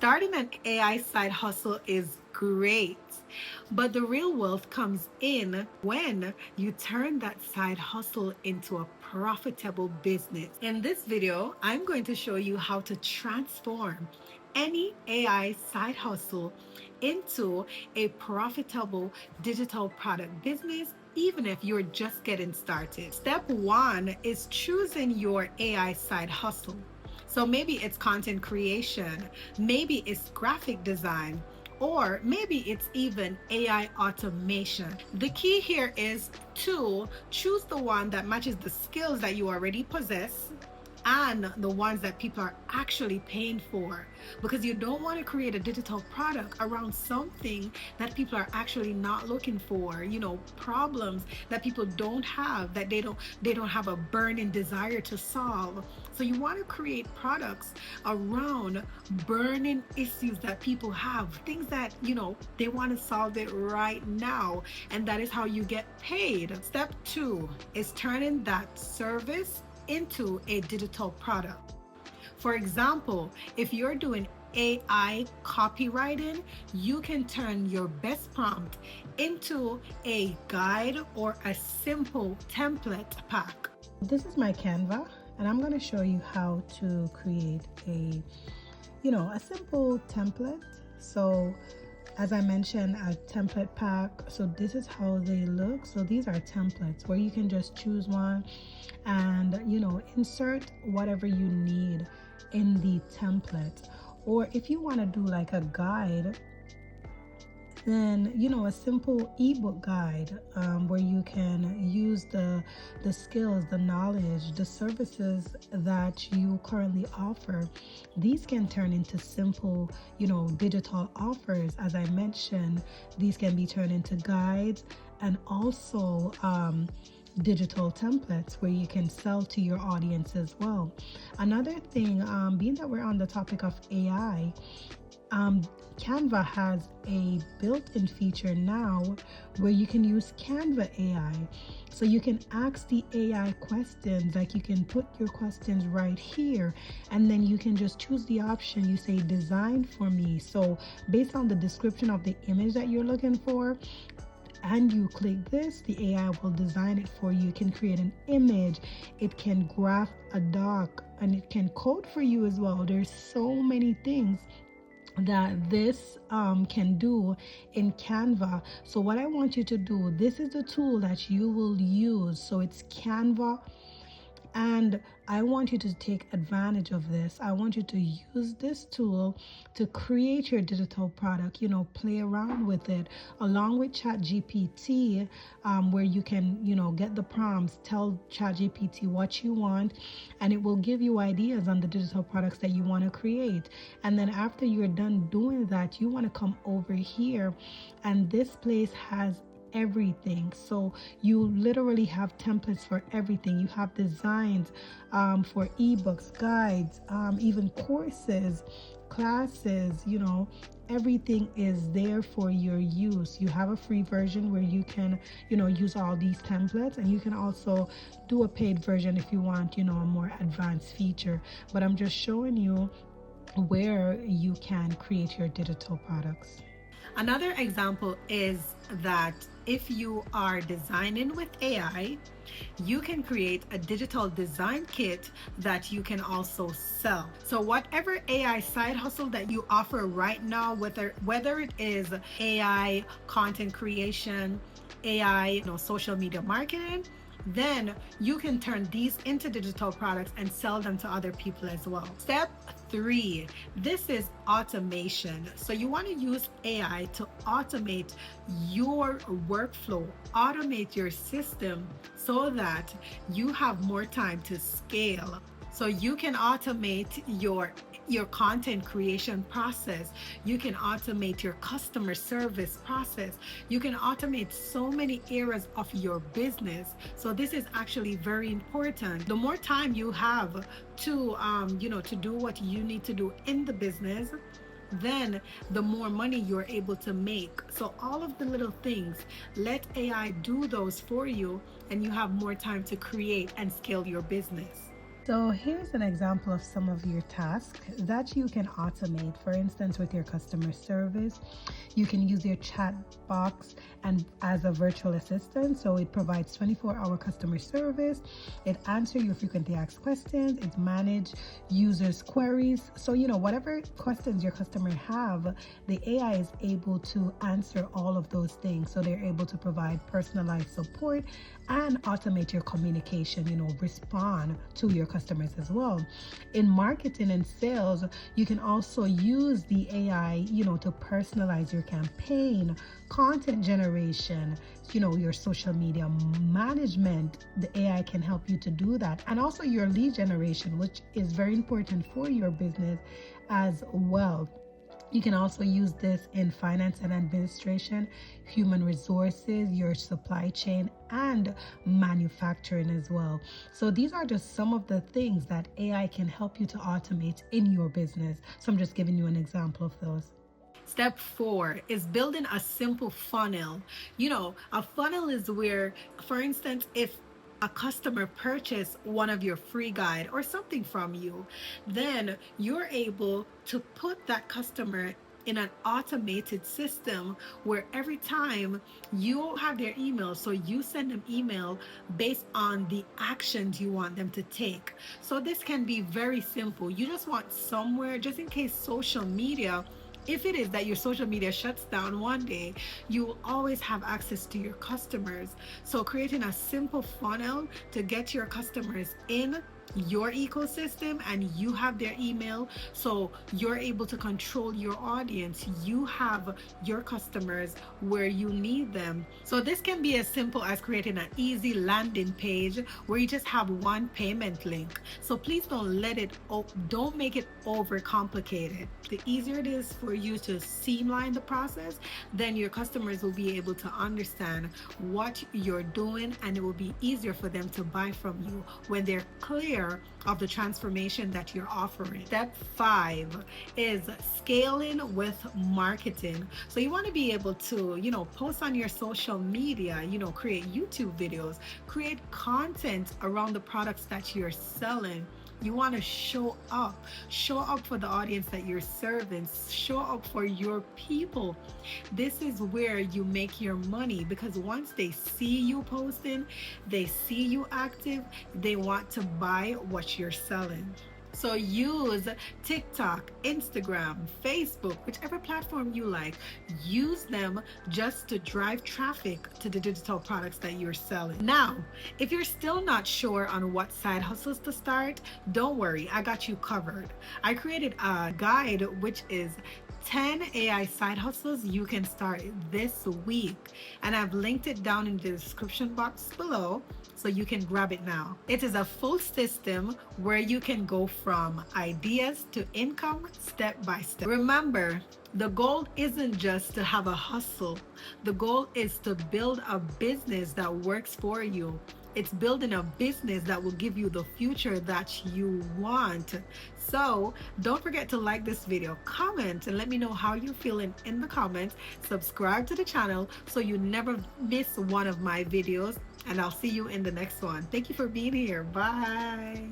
Starting an AI side hustle is great, but the real wealth comes in when you turn that side hustle into a profitable business. In this video, I'm going to show you how to transform any AI side hustle into a profitable digital product business, even if you're just getting started. Step one is choosing your AI side hustle. So maybe it's content creation, maybe it's graphic design, or maybe it's even AI automation. The key here is to choose the one that matches the skills that you already possess and the ones that people are actually paying for, because you don't want to create a digital product around something that people are actually not looking for, problems that people don't have, that they don't have a burning desire to solve. So you want to create products around burning issues that people have, things that they want to solve it right now, and that is how you get paid. Step two is turning that service into a digital product. For example, if you're doing AI copywriting, you can turn your best prompt into a guide or a simple template pack. This is my Canva, and I'm going to show you how to create a simple template. So as I mentioned, a template pack. So this is how they look. So these are templates where you can just choose one and insert whatever you need in the template. Or if you want to do like a guide, then a simple ebook guide where you can use the skills, the knowledge, the services that you currently offer. These can turn into simple digital offers. As I mentioned, these can be turned into guides and also digital templates where you can sell to your audience as well. Another thing, being that we're on the topic of AI, Canva has a built-in feature now where you can use Canva AI. So you can ask the AI questions, like you can put your questions right here, and then you can just choose the option. You say design for me. So based on the description of the image that you're looking for, and you click this, the AI will design it for you. It can create an image, it can graph a doc, and it can code for you as well. There's so many things that this can do in Canva. So what I want you to do, this is the tool that you will use. So it's Canva, and I want you to take advantage of this. I want you to use this tool to create your digital product, play around with it along with ChatGPT, where you can, get the prompts, tell ChatGPT what you want, and it will give you ideas on the digital products that you want to create. And then after you're done doing that, you want to come over here, and this place has everything. So you literally have templates for everything. You have designs for ebooks, guides, even courses, classes, everything is there for your use. You have a free version where you can use all these templates, and you can also do a paid version if you want a more advanced feature. But I'm just showing you where you can create your digital products. Another example is that if you are designing with AI, you can create a digital design kit that you can also sell. So whatever AI side hustle that you offer right now, whether it is AI content creation, AI social media marketing, then you can turn these into digital products and sell them to other people as well. Step three, this is automation. So you want to use AI to automate your workflow, automate your system so that you have more time to scale. So you can automate your content creation process. You can automate your customer service process. You can automate so many areas of your business. So this is actually very important. The more time you have to to do what you need to do in the business, then the more money you're able to make. So all of the little things, let AI do those for you, and you have more time to create and scale your business. So here's an example of some of your tasks that you can automate. For instance, with your customer service, you can use your chat box and as a virtual assistant. So it provides 24-hour customer service. It answers your frequently asked questions. It manages users' queries. So, whatever questions your customer have, the AI is able to answer all of those things. So they're able to provide personalized support and automate your communication, respond to your customers as well. In marketing and sales, you can also use the AI, to personalize your campaign, content generation, your social media management. The AI can help you to do that. And also your lead generation, which is very important for your business as well. You can also use this in finance and administration, human resources, your supply chain, and manufacturing as well. So these are just some of the things that AI can help you to automate in your business. So I'm just giving you an example of those. Step 4 is building a simple funnel. A funnel is where, for instance, if a customer purchase one of your free guide or something from you, then you're able to put that customer in an automated system where every time you have their email, so you send them email based on the actions you want them to take. So this can be very simple. You just want somewhere, just in case social media, if it is that your social media shuts down one day, you will always have access to your customers. So creating a simple funnel to get your customers in your ecosystem and you have their email, so you're able to control your audience. You have your customers where you need them. So this can be as simple as creating an easy landing page where you just have one payment link. So please don't make it over complicated. The easier it is for you to streamline the process, then your customers will be able to understand what you're doing, and it will be easier for them to buy from you when they're clear of the transformation that you're offering. Step 5 is scaling with marketing. So you want to be able to, post on your social media, create YouTube videos, create content around the products that you're selling. You want to show up for the audience that you're serving, show up for your people. This is where you make your money, because once they see you posting, they see you active, they want to buy what you're selling. So use TikTok, Instagram, Facebook, whichever platform you like. Use them just to drive traffic to the digital products that you're selling. Now, if you're still not sure on what side hustles to start, don't worry, I got you covered. I created a guide which is 10 AI side hustles you can start this week, and I've linked it down in the description box below so you can grab it now. It is a full system where you can go from ideas to income step by step. Remember, the goal isn't just to have a hustle. The goal is to build a business that works for you. It's building a business that will give you the future that you want. So don't forget to like this video, comment, and let me know how you're feeling in the comments. Subscribe to the channel so you never miss one of my videos, and I'll see you in the next one. Thank you for being here. Bye.